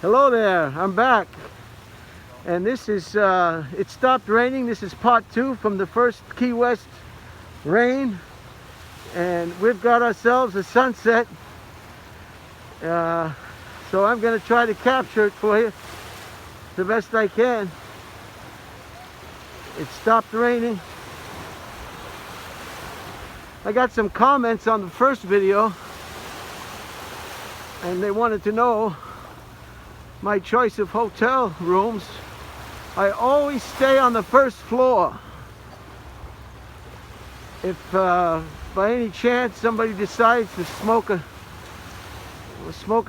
Hello there, I'm back. And this is, it stopped raining. This is part 2 from the first Key West rain. And we've got ourselves a sunset. So I'm going to try to capture it for you the best I can. It stopped raining. I got some comments on the first video, and they wanted to know my choice of hotel rooms. I always stay on the first floor. If by any chance somebody decides to smoke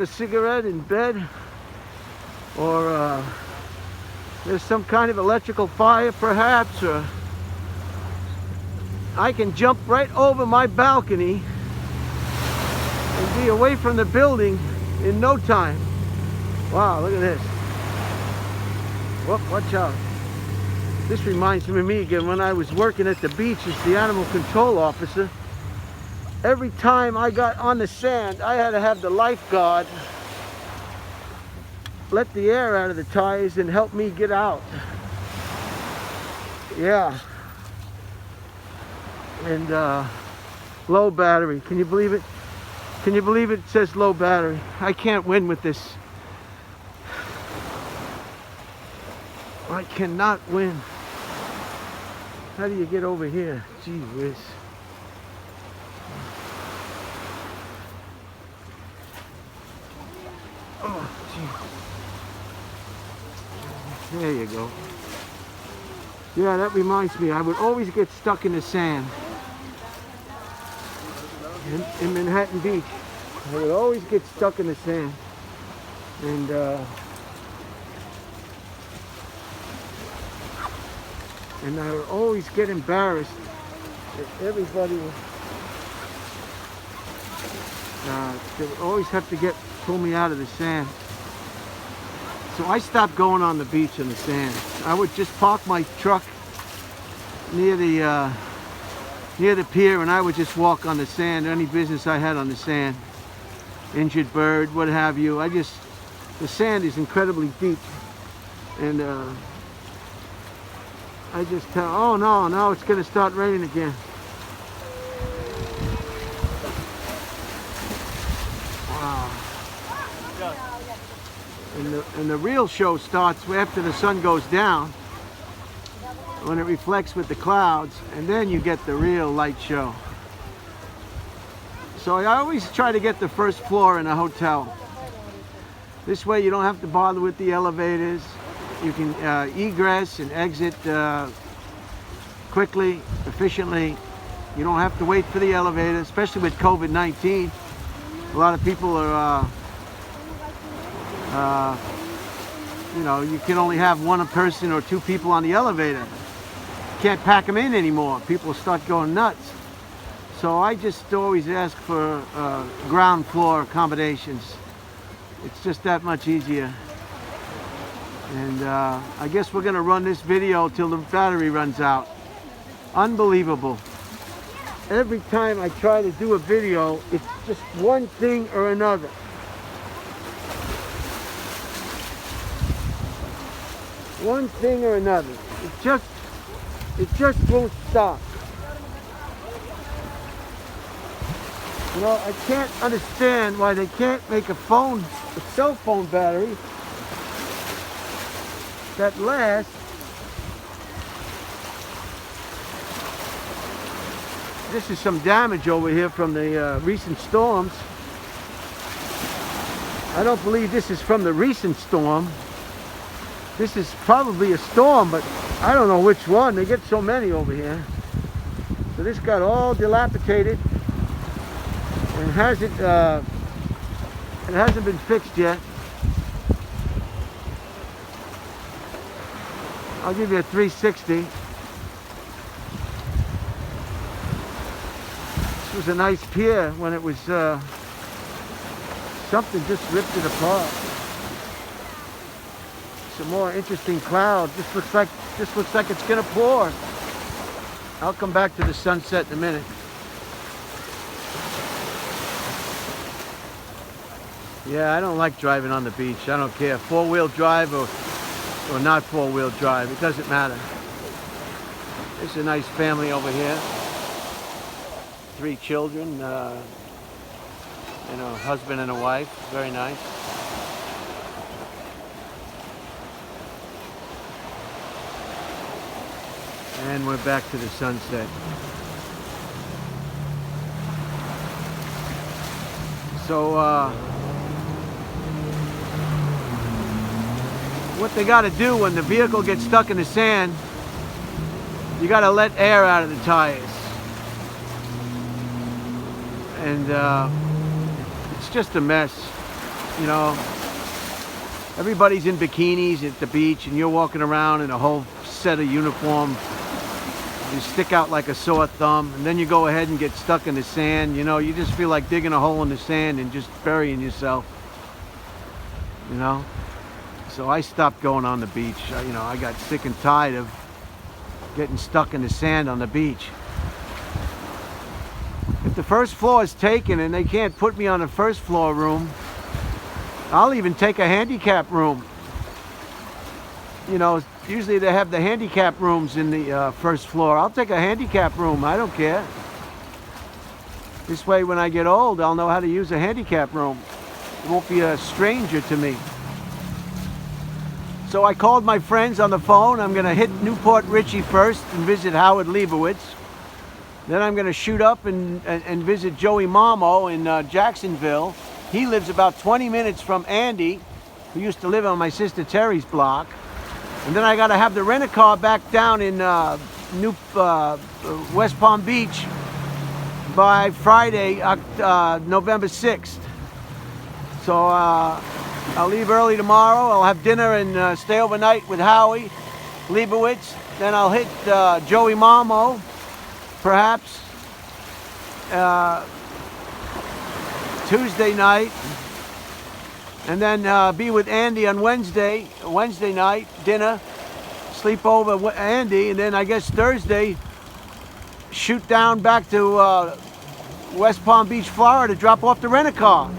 a cigarette in bed, or there's some kind of electrical fire perhaps, or I can jump right over my balcony and be away from the building in no time. Wow, look at this. Whoop, watch out. This reminds me of me again when I was working at the beach as the animal control officer. Every time I got on the sand, I had to have the lifeguard let the air out of the tires and help me get out. Yeah. And low battery. Can you believe it? Can you believe it says low battery? I can't win with this. I cannot win. How do you get over here? Gee whiz. Oh, gee. There you go. Yeah, that reminds me. I would always get stuck in the sand. In Manhattan Beach. I would always get stuck in the sand. And I would always get embarrassed that everybody they would always have to pull me out of the sand. So I stopped going on the beach in the sand. I would just park my truck near the pier, and I would just walk on the sand. Any business I had on the sand, injured bird, what have you. The sand is incredibly deep, and I just tell, oh no, now it's going to start raining again. Wow. And the real show starts after the sun goes down, when it reflects with the clouds, and then you get the real light show. So I always try to get the first floor in a hotel. This way you don't have to bother with the elevators. You can egress and exit quickly, efficiently. You don't have to wait for the elevator, especially with COVID-19. A lot of people are, you know, you can only have one person or two people on the elevator. You can't pack them in anymore. People start going nuts. So I just always ask for ground floor accommodations. It's just that much easier. And I guess we're gonna run this video till the battery runs out. Unbelievable. Every time I try to do a video, it's just one thing or another. One thing or another. It just won't stop. You know, I can't understand why they can't make a cell phone battery that lasts. This is some damage over here from the recent storms. I don't believe this is from the recent storm. This is probably a storm, but I don't know which one. They get so many over here. So this got all dilapidated and it hasn't been fixed yet. I'll give you a 360. This was a nice pier when it was, something just ripped it apart. Some more interesting cloud. This looks like it's gonna pour. I'll come back to the sunset in a minute. Yeah, I don't like driving on the beach. I don't care. Four-wheel drive or not four-wheel drive. It doesn't matter. There's a nice family over here. 3 children, and a husband and a wife. Very nice. And we're back to the sunset. So, what they got to do when the vehicle gets stuck in the sand, you got to let air out of the tires. And it's just a mess, you know. Everybody's in bikinis at the beach and you're walking around in a whole set of uniform. You stick out like a sore thumb, and then you go ahead and get stuck in the sand. You know, you just feel like digging a hole in the sand and just burying yourself, you know. So I stopped going on the beach. I got sick and tired of getting stuck in the sand on the beach. If the first floor is taken and they can't put me on the first floor room, I'll even take a handicap room. You know, usually they have the handicap rooms in the first floor. I'll take a handicap room. I don't care. This way, when I get old, I'll know how to use a handicap room. It won't be a stranger to me. So I called my friends on the phone. I'm going to hit Newport Richie first and visit Howard Leibowitz. Then I'm going to shoot up and visit Joey Marmo in Jacksonville. He lives about 20 minutes from Andy, who used to live on my sister Terry's block. And then I got to have the rent-a-car back down in West Palm Beach by Friday, November 6th. So I'll leave early tomorrow. I'll have dinner and stay overnight with Howie Leibowitz. Then I'll hit Joey Marmo, perhaps, Tuesday night. And then be with Andy on Wednesday night, dinner, sleep over with Andy, and then I guess Thursday, shoot down back to West Palm Beach, Florida, drop off the rent-a-car.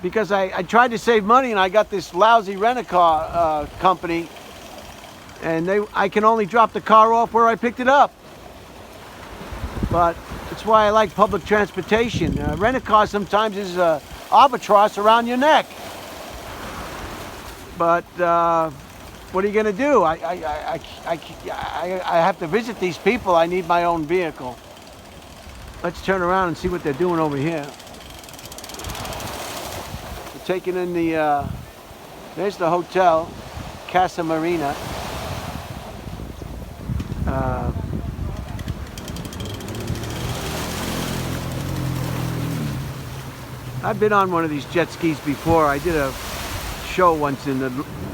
Because I tried to save money and I got this lousy rent-a-car company, and I can only drop the car off where I picked it up. But that's why I like public transportation. Rent-a-car sometimes is albatross around your neck. But what are you going to do? I have to visit these people. I need my own vehicle. Let's turn around and see what they're doing over here. We're taking in the, there's the hotel, Casa Marina. I've been on one of these jet skis before. I did a show once in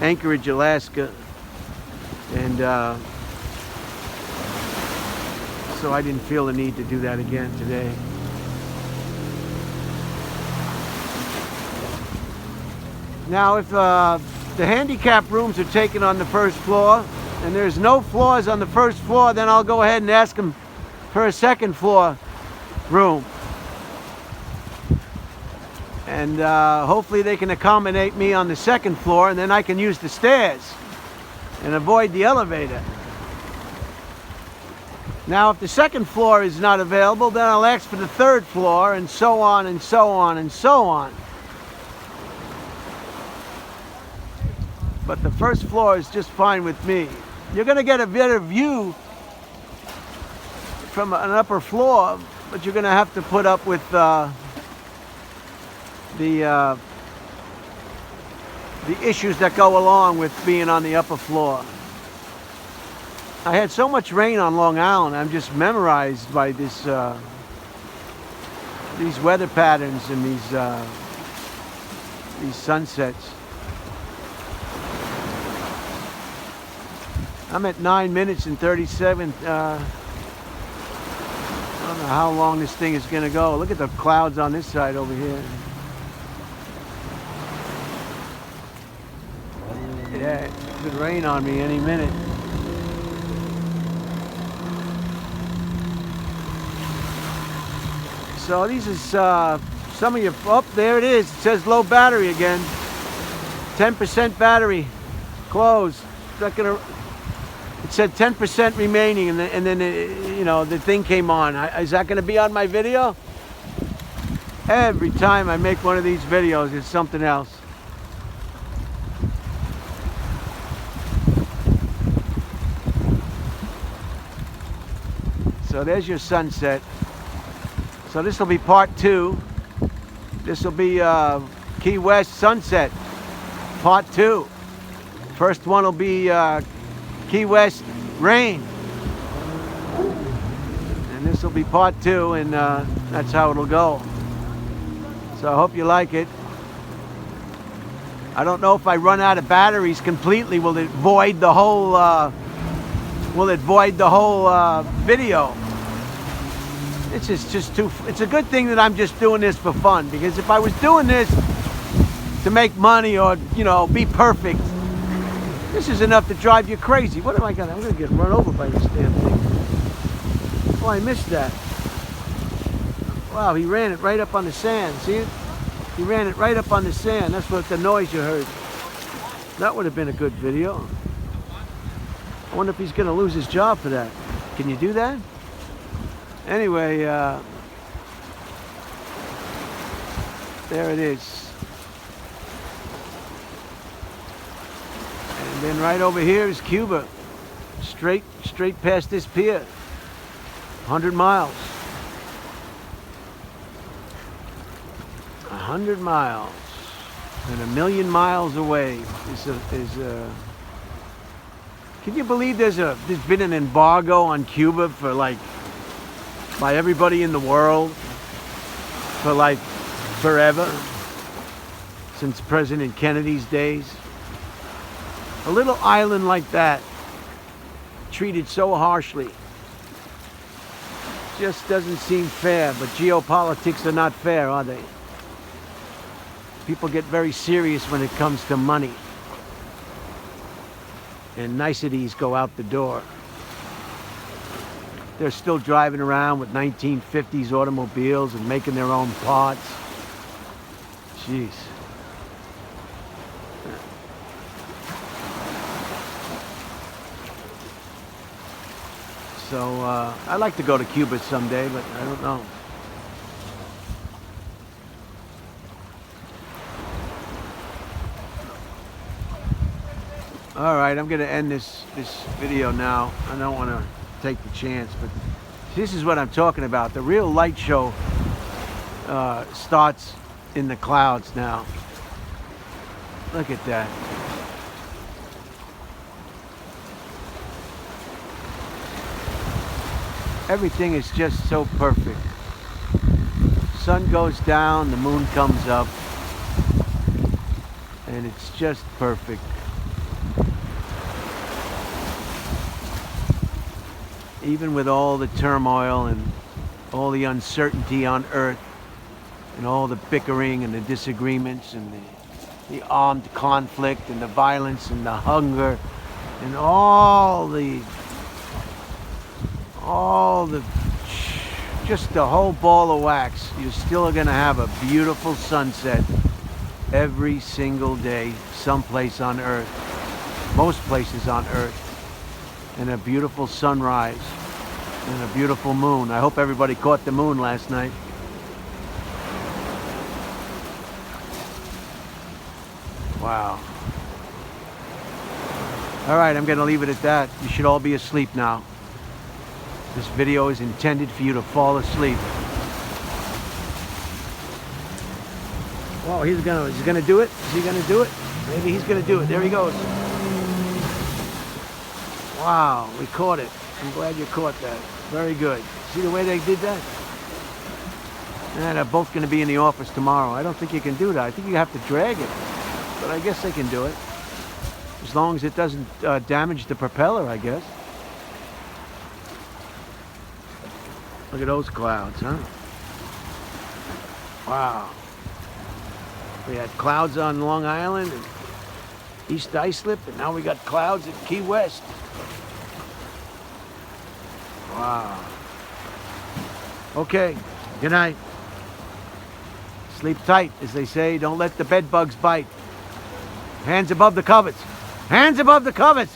Anchorage, Alaska, and so I didn't feel the need to do that again today. Now, if the handicap rooms are taken on the first floor and there's no floors on the first floor, then I'll go ahead and ask them for a second floor room. And hopefully they can accommodate me on the second floor, and then I can use the stairs and avoid the elevator. Now, if the second floor is not available, then I'll ask for the third floor, and so on and so on and so on. But the first floor is just fine with me. You're going to get a better view from an upper floor, but you're going to have to put up with the issues that go along with being on the upper floor. I had so much rain on Long Island, I'm just memorized by this these weather patterns and these sunsets. I'm at 9 minutes and 37. I don't know how long this thing is going to go. Look at the clouds on this side over here. Yeah, it could rain on me any minute. So these is Some of you, oh, there it is. It says low battery again. 10% battery. Close. It's not gonna. It said 10% remaining, and then you know, the thing came on. Is that going to be on my video? Every time I make one of these videos, it's something else. So there's your sunset. So this will be part 2. This will be Key West sunset, part 2. First one will be Key West rain, and this will be part 2, and that's how it'll go. So I hope you like it. I don't know if I run out of batteries completely, will it void the whole video? It's just too. It's a good thing that I'm just doing this for fun, because if I was doing this to make money or, you know, be perfect, this is enough to drive you crazy. What am I gonna? I'm gonna get run over by this damn thing. Oh, I missed that. Wow, he ran it right up on the sand. See it? He ran it right up on the sand. That's what the noise you heard. That would have been a good video. I wonder if he's gonna lose his job for that. Can you do that? Anyway, there it is. And then right over here is Cuba. Straight past this pier. 100 miles. 100 miles. And 1,000,000 miles away is can you believe there's been an embargo on Cuba for like, by everybody in the world for like forever, since President Kennedy's days? A little island like that, treated so harshly, just doesn't seem fair. But geopolitics are not fair, are they? People get very serious when it comes to money, and niceties go out the door. They're still driving around with 1950s automobiles and making their own parts. Jeez. So I'd like to go to Cuba someday, but I don't know. All right, I'm going to end this video now. I don't want to take the chance, but this is what I'm talking about. The real light show starts in the clouds now. Look at that. Everything is just so perfect. Sun goes down, the moon comes up, and it's just perfect. Even with all the turmoil and all the uncertainty on Earth, and all the bickering and the disagreements and the armed conflict and the violence and the hunger and all the just the whole ball of wax, you're still going to have a beautiful sunset every single day someplace on Earth, most places on Earth, and a beautiful sunrise and a beautiful moon. I hope everybody caught the moon last night. Wow. All right, I'm going to leave it at that. You should all be asleep now. This video is intended for you to fall asleep. Well, he's gonna do it. Is he gonna do it? Maybe he's gonna do it. There he goes. Wow, we caught it. I'm glad you caught that. Very good. See the way they did that? And they're both gonna be in the office tomorrow. I don't think you can do that. I think you have to drag it. But I guess they can do it. As long as it doesn't damage the propeller, I guess. Look at those clouds, huh? Wow. We had clouds on Long Island and East Islip, and now we got clouds at Key West. Wow. Okay, good night. Sleep tight, as they say. Don't let the bed bugs bite. Hands above the covers. Hands above the covers.